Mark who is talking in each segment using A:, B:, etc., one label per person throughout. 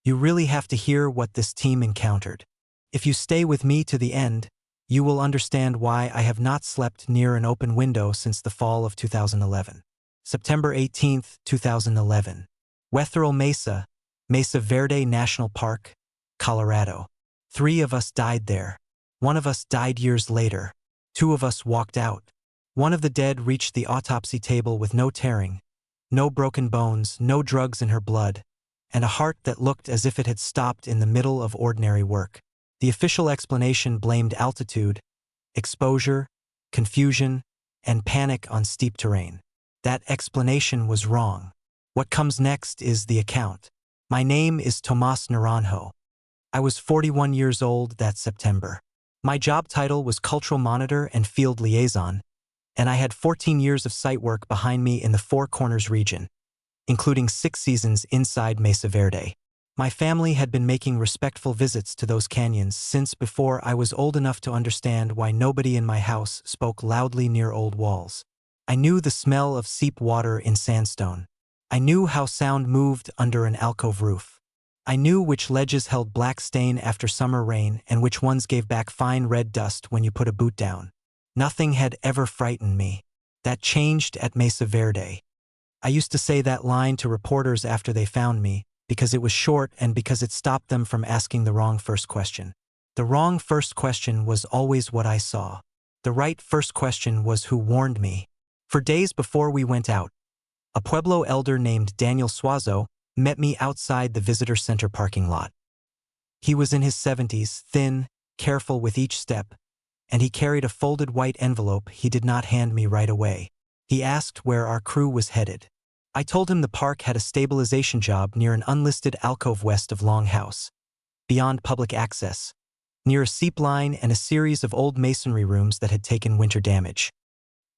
A: You really have to hear what this team encountered. If you stay with me to the end, you will understand why I have not slept near an open window since the fall of 2011. September 18th, 2011. Wetherill Mesa, Mesa Verde National Park, Colorado. 3 of us died there. 1 of us died years later. 2 of us walked out. One of the dead reached the autopsy table with no tearing, no broken bones, no drugs in her blood, and a heart that looked as if it had stopped in the middle of ordinary work. The official explanation blamed altitude, exposure, confusion, and panic on steep terrain. That explanation was wrong. What comes next is the account. My name is Tomás Naranjo. I was 41 years old that September. My job title was Cultural Monitor and Field Liaison, and I had 14 years of site work behind me in the Four Corners region, including 6 seasons inside Mesa Verde. My family had been making respectful visits to those canyons since before I was old enough to understand why nobody in my house spoke loudly near old walls. I knew the smell of seep water in sandstone. I knew how sound moved under an alcove roof. I knew which ledges held black stain after summer rain and which ones gave back fine red dust when you put a boot down. Nothing had ever frightened me. That changed at Mesa Verde. I used to say that line to reporters after they found me, because it was short and because it stopped them from asking the wrong first question. The wrong first question was always what I saw. The right first question was who warned me. For days before we went out, a Pueblo elder named Daniel Suazo met me outside the visitor center parking lot. He was in his 70s, thin, careful with each step, and he carried a folded white envelope he did not hand me right away. He asked where our crew was headed. I told him the park had a stabilization job near an unlisted alcove west of Longhouse, beyond public access, near a seep line and a series of old masonry rooms that had taken winter damage.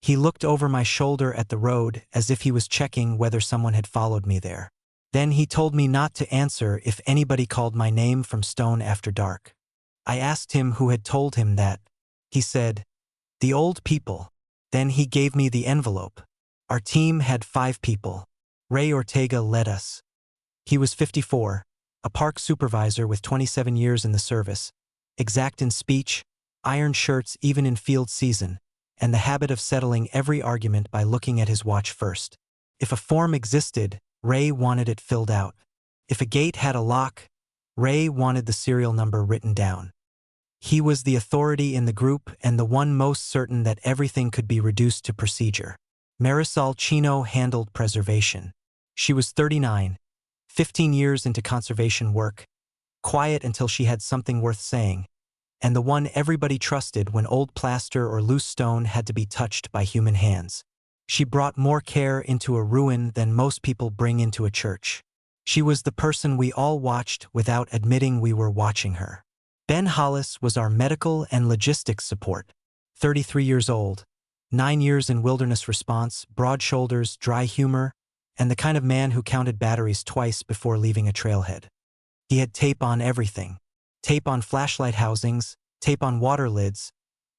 A: He looked over my shoulder at the road as if he was checking whether someone had followed me there. Then he told me not to answer if anybody called my name from stone after dark. I asked him who had told him that. He said, "The old people." Then he gave me the envelope. Our team had 5 people. Ray Ortega led us. He was 54, a park supervisor with 27 years in the service, exact in speech, iron shirts even in field season, and the habit of settling every argument by looking at his watch first. If a form existed, Ray wanted it filled out. If a gate had a lock, Ray wanted the serial number written down. He was the authority in the group and the one most certain that everything could be reduced to procedure. Marisol Chino handled preservation. She was 39, 15 years into conservation work, quiet until she had something worth saying, and the one everybody trusted when old plaster or loose stone had to be touched by human hands. She brought more care into a ruin than most people bring into a church. She was the person we all watched without admitting we were watching her. Ben Hollis was our medical and logistics support. 33 years old, 9 years in wilderness response, broad shoulders, dry humor, and the kind of man who counted batteries twice before leaving a trailhead. He had tape on everything. Tape on flashlight housings, tape on water lids,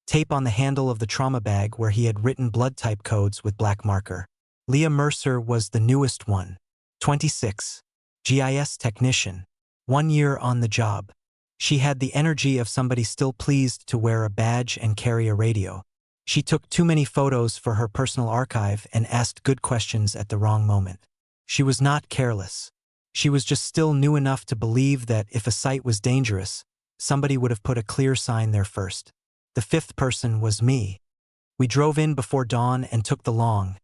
A: tape on the handle of the trauma bag where he had written blood type codes with black marker. Leah Mercer was the newest one, 26, GIS technician, 1 year on the job. She had the energy of somebody still pleased to wear a badge and carry a radio. She took too many photos for her personal archive and asked good questions at the wrong moment. She was not careless. She was just still new enough to believe that if a site was dangerous, somebody would have put a clear sign there first. The 5th person was me. We drove in before dawn and took the long,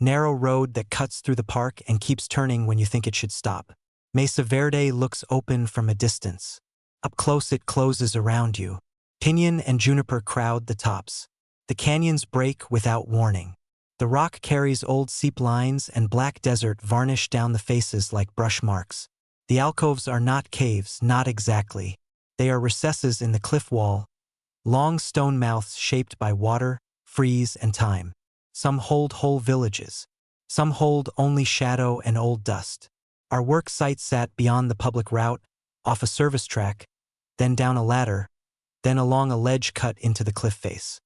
A: narrow road that cuts through the park and keeps turning when you think it should stop. Mesa Verde looks open from a distance. Up close it closes around you. Pinyon and juniper crowd the tops. The canyons break without warning. The rock carries old seep lines and black desert varnish down the faces like brush marks. The alcoves are not caves, not exactly. They are recesses in the cliff wall, long stone mouths shaped by water, freeze, and time. Some hold whole villages. Some hold only shadow and old dust. Our work site sat beyond the public route, off a service track, then down a ladder, then along a ledge cut into the cliff face.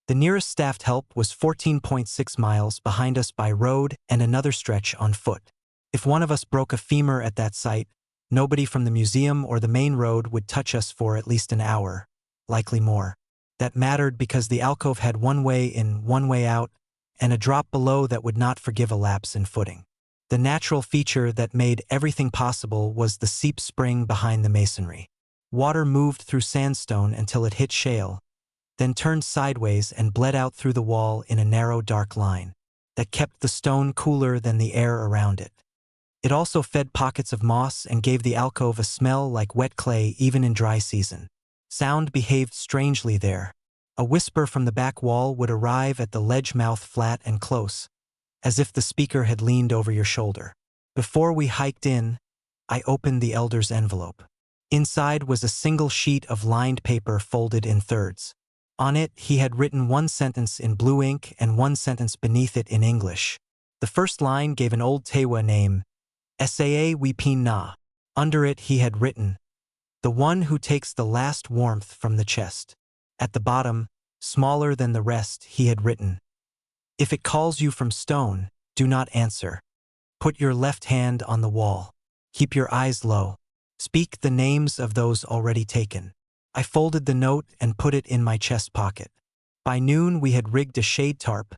A: The nearest staffed help was 14.6 miles behind us by road and another stretch on foot. If one of us broke a femur at that site, Nobody from the museum or the main road would touch us for at least an hour, likely more. That mattered because the alcove had one way in, one way out, and a drop below that would not forgive a lapse in footing. The natural feature that made everything possible was the seep spring behind the masonry. Water moved through sandstone until it hit shale, then turned sideways and bled out through the wall in a narrow dark line that kept the stone cooler than the air around it. It also fed pockets of moss and gave the alcove a smell like wet clay even in dry season. Sound behaved strangely there. A whisper from the back wall would arrive at the ledge mouth flat and close, as if the speaker had leaned over your shoulder. Before we hiked in, I opened the elder's envelope. Inside was a single sheet of lined paper folded in thirds. On it, he had written one sentence in blue ink and one sentence beneath it in English. The first line gave an old Tewa name, Saa Wipin Na. Under it he had written, "The one who takes the last warmth from the chest." At the bottom, smaller than the rest, he had written, "If it calls you from stone, do not answer. Put your left hand on the wall. Keep your eyes low. Speak the names of those already taken." I folded the note and put it in my chest pocket. By noon we had rigged a shade tarp,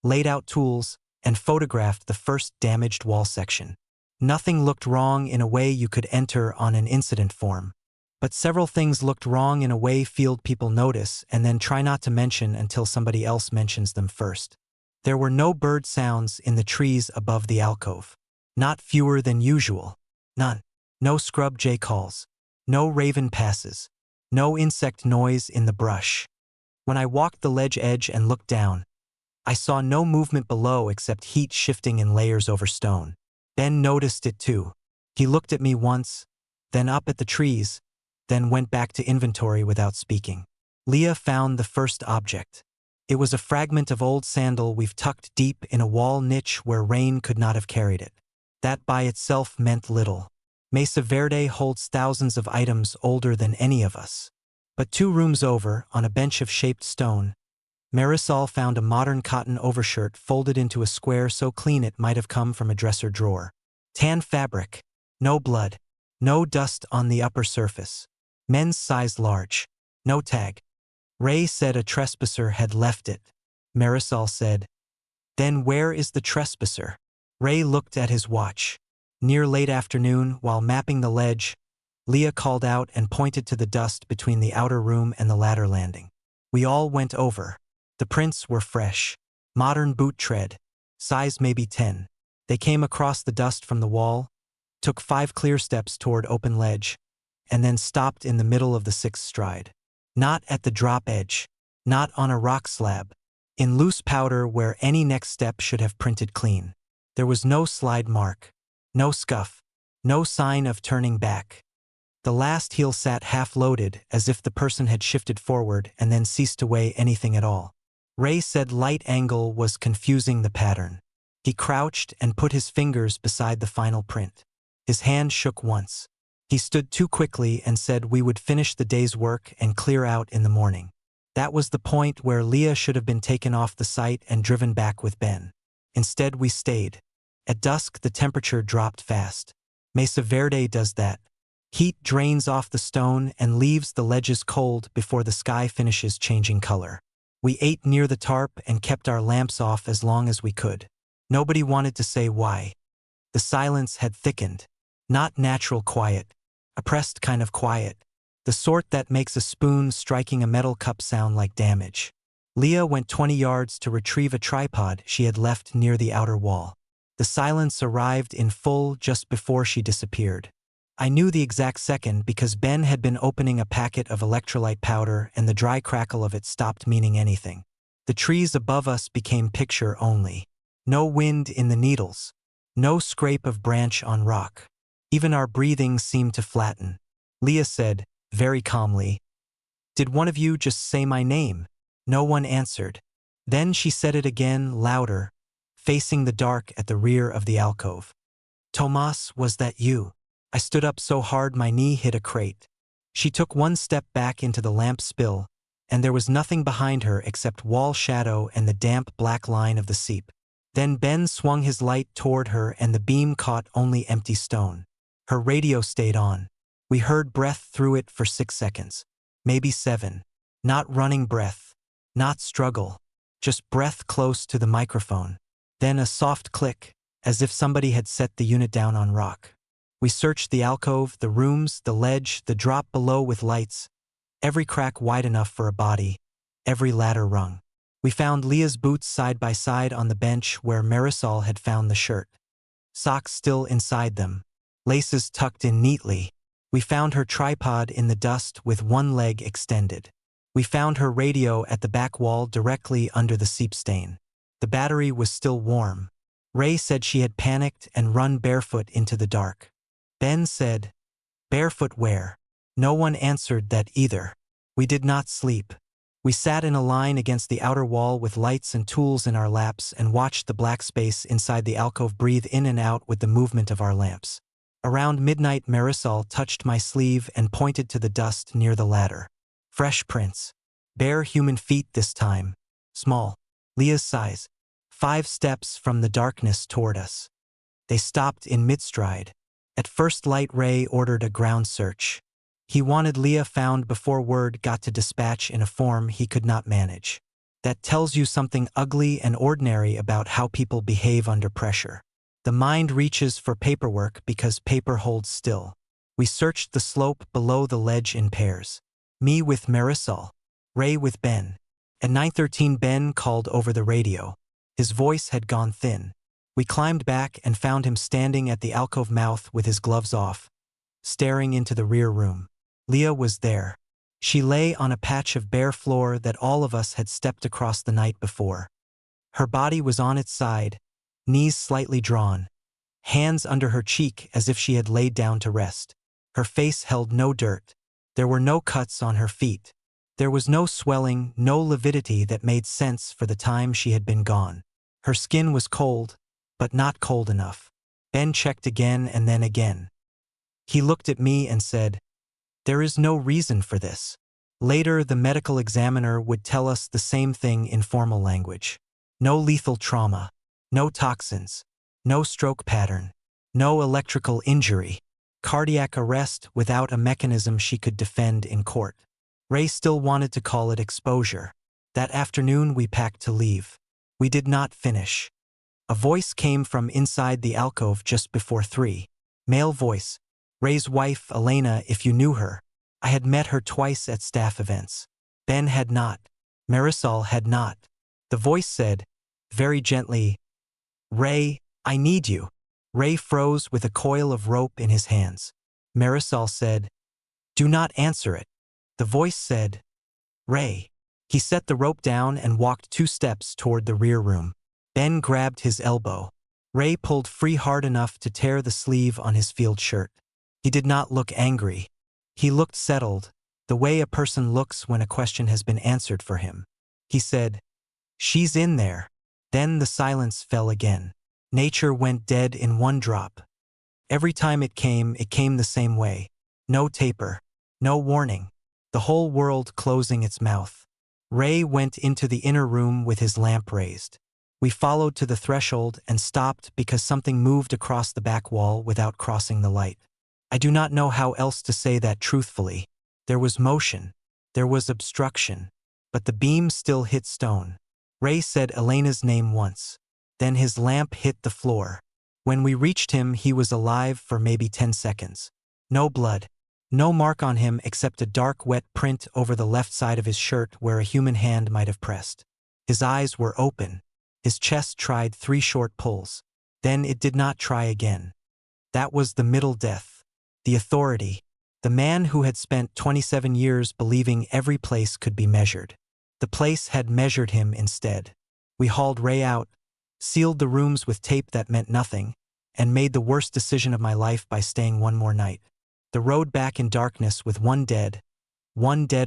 A: laid out tools, and photographed the first damaged wall section. Nothing looked wrong in a way you could enter on an incident form. But several things looked wrong in a way field people notice and then try not to mention until somebody else mentions them first. There were no bird sounds in the trees above the alcove. Not fewer than usual. None. No scrub jay calls. No raven passes. No insect noise in the brush. When I walked the ledge edge and looked down, I saw no movement below except heat shifting in layers over stone. Ben noticed it too. He looked at me once, then up at the trees, then went back to inventory without speaking. Leah found the first object. It was a fragment of old sandal we've tucked deep in a wall niche where rain could not have carried it. That by itself meant little. Mesa Verde holds thousands of items older than any of us. But 2 rooms over, on a bench of shaped stone, Marisol found a modern cotton overshirt folded into a square so clean it might have come from a dresser drawer. Tan fabric. No blood. No dust on the upper surface. Men's size large. No tag. Ray said a trespasser had left it. Marisol said, "Then where is the trespasser?" Ray looked at his watch. Near late afternoon, while mapping the ledge, Leah called out and pointed to the dust between the outer room and the ladder landing. We all went over. The prints were fresh. Modern boot tread. Size maybe 10. They came across the dust from the wall, took 5 clear steps toward open ledge, and then stopped in the middle of the 6th stride. Not at the drop edge. Not on a rock slab. In loose powder where any next step should have printed clean. There was no slide mark. No scuff. No sign of turning back. The last heel sat half-loaded, as if the person had shifted forward and then ceased to weigh anything at all. Ray said light angle was confusing the pattern. He crouched and put his fingers beside the final print. His hand shook once. He stood too quickly and said we would finish the day's work and clear out in the morning. That was the point where Leah should have been taken off the site and driven back with Ben. Instead we stayed. At dusk the temperature dropped fast. Mesa Verde does that. Heat drains off the stone and leaves the ledges cold before the sky finishes changing color. We ate near the tarp and kept our lamps off as long as we could. Nobody wanted to say why. The silence had thickened. Not natural quiet. Oppressed kind of quiet. The sort that makes a spoon striking a metal cup sound like damage. Leah went 20 yards to retrieve a tripod she had left near the outer wall. The silence arrived in full just before she disappeared. I knew the exact second because Ben had been opening a packet of electrolyte powder and the dry crackle of it stopped meaning anything. The trees above us became picture only. No wind in the needles. No scrape of branch on rock. Even our breathing seemed to flatten. Leah said, very calmly, "Did one of you just say my name?" No one answered. Then she said it again, louder, facing the dark at the rear of the alcove. "Tomás, was that you?" I stood up so hard my knee hit a crate. She took 1 step back into the lamp spill, and there was nothing behind her except wall shadow and the damp black line of the seep. Then Ben swung his light toward her and the beam caught only empty stone. Her radio stayed on. We heard breath through it for 6 seconds. Maybe 7. Not running breath. Not struggle. Just breath close to the microphone. Then a soft click, as if somebody had set the unit down on rock. We searched the alcove, the rooms, the ledge, the drop below with lights. Every crack wide enough for a body. Every ladder rung. We found Leah's boots side by side on the bench where Marisol had found the shirt. Socks still inside them. Laces tucked in neatly. We found her tripod in the dust with one leg extended. We found her radio at the back wall directly under the seep stain. The battery was still warm. Ray said she had panicked and run barefoot into the dark. Ben said, "Barefoot where?" No one answered that either. We did not sleep. We sat in a line against the outer wall with lights and tools in our laps and watched the black space inside the alcove breathe in and out with the movement of our lamps. Around midnight, Marisol touched my sleeve and pointed to the dust near the ladder. Fresh prints. Bare human feet this time. Small. Leah's size. 5 steps from the darkness toward us. They stopped in mid-stride. At first light, Ray ordered a ground search. He wanted Leah found before word got to dispatch in a form he could not manage. That tells you something ugly and ordinary about how people behave under pressure. The mind reaches for paperwork because paper holds still. We searched the slope below the ledge in pairs. Me with Marisol. Ray with Ben. At 9:13, Ben called over the radio. His voice had gone thin. We climbed back and found him standing at the alcove mouth with his gloves off, staring into the rear room. Leah was there. She lay on a patch of bare floor that all of us had stepped across the night before. Her body was on its side, knees slightly drawn, hands under her cheek as if she had laid down to rest. Her face held no dirt. There were no cuts on her feet. There was no swelling, no lividity that made sense for the time she had been gone. Her skin was cold, but not cold enough. Ben checked again and then again. He looked at me and said, "There is no reason for this." Later, the medical examiner would tell us the same thing in formal language. No lethal trauma. No toxins. No stroke pattern. No electrical injury. Cardiac arrest without a mechanism she could defend in court. Ray still wanted to call it exposure. That afternoon we packed to leave. We did not finish. A voice came from inside the alcove just before 3. Male voice. Ray's wife, Elena, if you knew her. I had met her twice at staff events. Ben had not. Marisol had not. The voice said, very gently, "Ray, I need you." Ray froze with a coil of rope in his hands. Marisol said, "Do not answer it." The voice said, "Ray." He set the rope down and walked 2 steps toward the rear room. Ben grabbed his elbow. Ray pulled free hard enough to tear the sleeve on his field shirt. He did not look angry. He looked settled, the way a person looks when a question has been answered for him. He said, "She's in there." Then the silence fell again. Nature went dead in one drop. Every time it came the same way. No taper. No warning. The whole world closing its mouth. Ray went into the inner room with his lamp raised. We followed to the threshold and stopped because something moved across the back wall without crossing the light. I do not know how else to say that truthfully. There was motion. There was obstruction. But the beam still hit stone. Ray said Elena's name once. Then his lamp hit the floor. When we reached him, he was alive for maybe 10 seconds. No blood. No mark on him except a dark, wet print over the left side of his shirt where a human hand might have pressed. His eyes were open. His chest tried 3 short pulls. Then it did not try again. That was the middle death. The authority. The man who had spent 27 years believing every place could be measured. The place had measured him instead. We hauled Ray out, sealed the rooms with tape that meant nothing, and made the worst decision of my life by staying one more night. The road back in darkness with one dead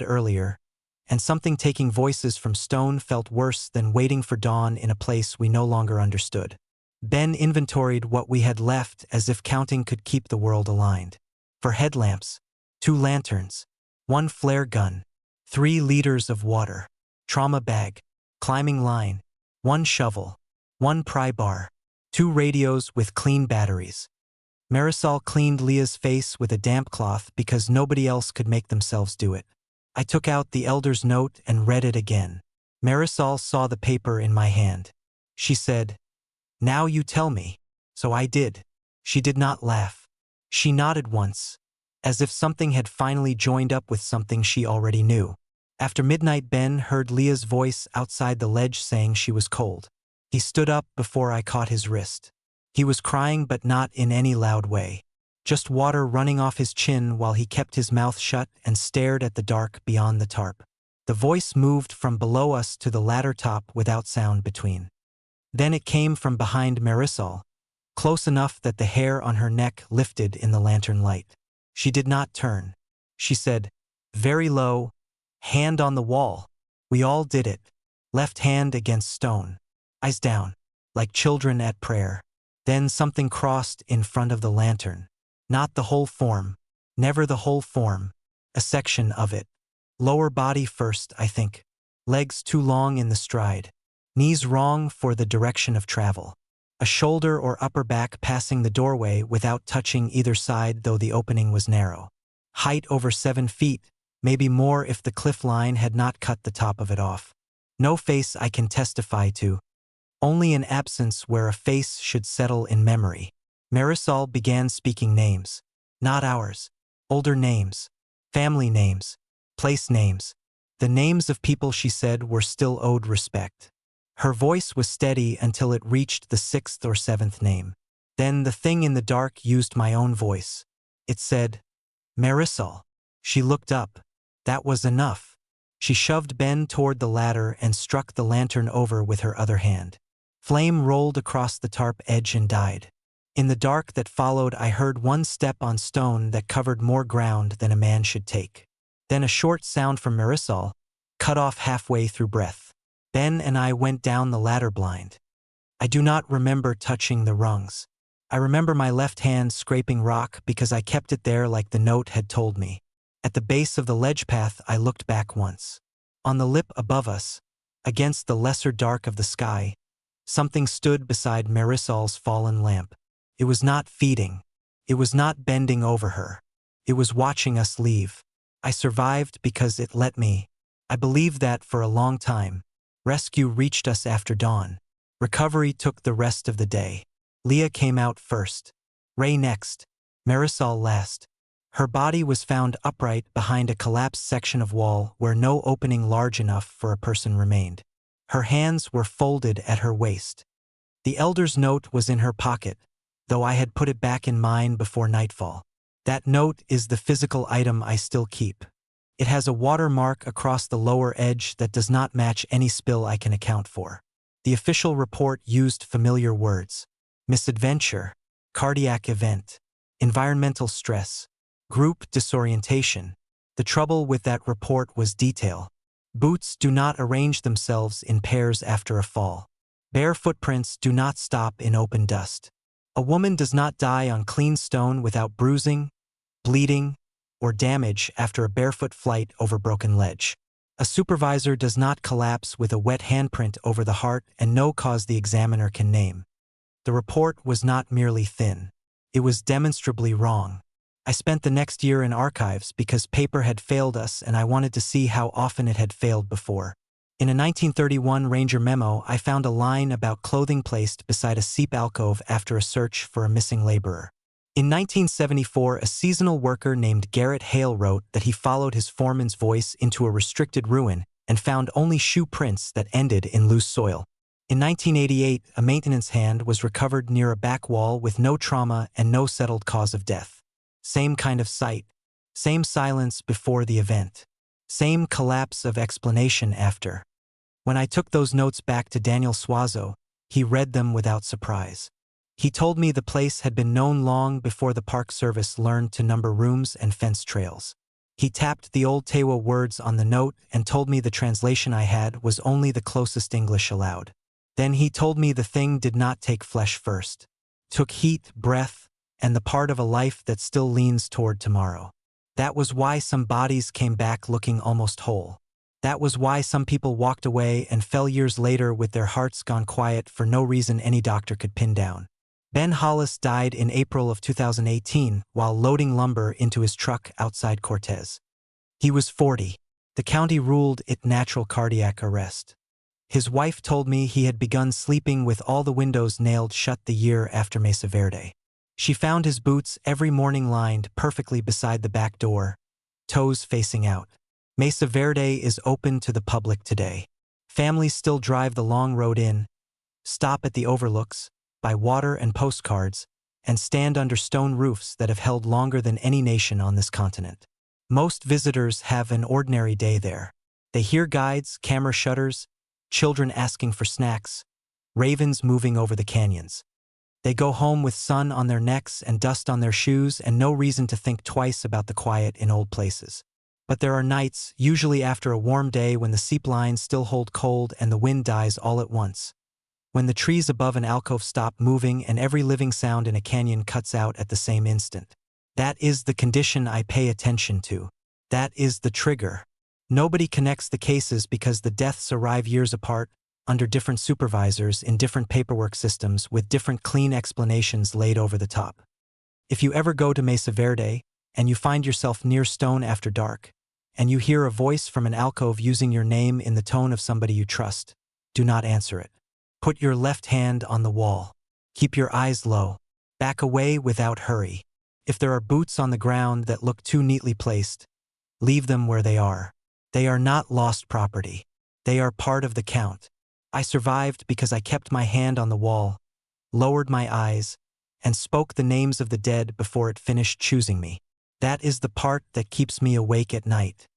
A: earlier, and something taking voices from stone felt worse than waiting for dawn in a place we no longer understood. Ben inventoried what we had left as if counting could keep the world aligned. For headlamps, 2 lanterns, 1 flare gun, 3 liters of water, trauma bag, climbing line, 1 shovel, 1 pry bar, 2 radios with clean batteries. Marisol cleaned Leah's face with a damp cloth because nobody else could make themselves do it. I took out the elder's note and read it again. Marisol saw the paper in my hand. She said, "Now you tell me." So I did. She did not laugh. She nodded once, as if something had finally joined up with something she already knew. After midnight, Ben heard Leah's voice outside the ledge saying she was cold. He stood up before I caught his wrist. He was crying, but not in any loud way. Just water running off his chin while he kept his mouth shut and stared at the dark beyond the tarp. The voice moved from below us to the ladder top without sound between. Then it came from behind Marisol, close enough that the hair on her neck lifted in the lantern light. She did not turn. She said, very low, "Hand on the wall." We all did it. Left hand against stone. Eyes down, like children at prayer. Then something crossed in front of the lantern. Not the whole form. Never the whole form. A section of it. Lower body first, I think. Legs too long in the stride. Knees wrong for the direction of travel. A shoulder or upper back passing the doorway without touching either side, though the opening was narrow. Height over 7 feet, maybe more if the cliff line had not cut the top of it off. No face I can testify to. Only an absence where a face should settle in memory. Marisol began speaking names. Not ours. Older names. Family names. Place names. The names of people she said were still owed respect. Her voice was steady until it reached the 6th or 7th name. Then the thing in the dark used my own voice. It said, "Marisol." She looked up. That was enough. She shoved Ben toward the ladder and struck the lantern over with her other hand. Flame rolled across the tarp edge and died. In the dark that followed, I heard one step on stone that covered more ground than a man should take. Then a short sound from Marisol, cut off halfway through breath. Ben and I went down the ladder blind. I do not remember touching the rungs. I remember my left hand scraping rock because I kept it there like the note had told me. At the base of the ledge path, I looked back once. On the lip above us, against the lesser dark of the sky, something stood beside Marisol's fallen lamp. It was not feeding. It was not bending over her. It was watching us leave. I survived because it let me. I believed that for a long time. Rescue reached us after dawn. Recovery took the rest of the day. Leah came out first. Ray next. Marisol last. Her body was found upright behind a collapsed section of wall where no opening large enough for a person remained. Her hands were folded at her waist. The elder's note was in her pocket, though I had put it back in mine before nightfall. That note is the physical item I still keep. It has a watermark across the lower edge that does not match any spill I can account for. The official report used familiar words. Misadventure, cardiac event, environmental stress, group disorientation. The trouble with that report was detail. Boots do not arrange themselves in pairs after a fall. Bare footprints do not stop in open dust. A woman does not die on clean stone without bruising, bleeding, or damage after a barefoot flight over broken ledge. A supervisor does not collapse with a wet handprint over the heart and no cause the examiner can name. The report was not merely thin. It was demonstrably wrong. I spent the next year in archives because paper had failed us and I wanted to see how often it had failed before. In a 1931 Ranger memo, I found a line about clothing placed beside a seep alcove after a search for a missing laborer. In 1974, a seasonal worker named Garrett Hale wrote that he followed his foreman's voice into a restricted ruin and found only shoe prints that ended in loose soil. In 1988, a maintenance hand was recovered near a back wall with no trauma and no settled cause of death. Same kind of sight. Same silence before the event. Same collapse of explanation after. When I took those notes back to Daniel Suazo, he read them without surprise. He told me the place had been known long before the Park Service learned to number rooms and fence trails. He tapped the old Tewa words on the note and told me the translation I had was only the closest English allowed. Then he told me the thing did not take flesh first. Took heat, breath, and the part of a life that still leans toward tomorrow. That was why some bodies came back looking almost whole. That was why some people walked away and fell years later with their hearts gone quiet for no reason any doctor could pin down. Ben Hollis died in April of 2018 while loading lumber into his truck outside Cortez. He was 40. The county ruled it natural cardiac arrest. His wife told me he had begun sleeping with all the windows nailed shut the year after Mesa Verde. She found his boots every morning lined perfectly beside the back door, toes facing out. Mesa Verde is open to the public today. Families still drive the long road in, stop at the overlooks, buy water and postcards, and stand under stone roofs that have held longer than any nation on this continent. Most visitors have an ordinary day there. They hear guides, camera shutters, children asking for snacks, ravens moving over the canyons. They go home with sun on their necks and dust on their shoes and no reason to think twice about the quiet in old places. But there are nights, usually after a warm day when the seep lines still hold cold and the wind dies all at once. When the trees above an alcove stop moving and every living sound in a canyon cuts out at the same instant. That is the condition I pay attention to. That is the trigger. Nobody connects the cases because the deaths arrive years apart, under different supervisors in different paperwork systems with different clean explanations laid over the top. If you ever go to Mesa Verde, and you find yourself near stone after dark, and you hear a voice from an alcove using your name in the tone of somebody you trust, do not answer it. Put your left hand on the wall. Keep your eyes low. Back away without hurry. If there are boots on the ground that look too neatly placed, leave them where they are. They are not lost property. They are part of the count. I survived because I kept my hand on the wall, lowered my eyes, and spoke the names of the dead before it finished choosing me. That is the part that keeps me awake at night.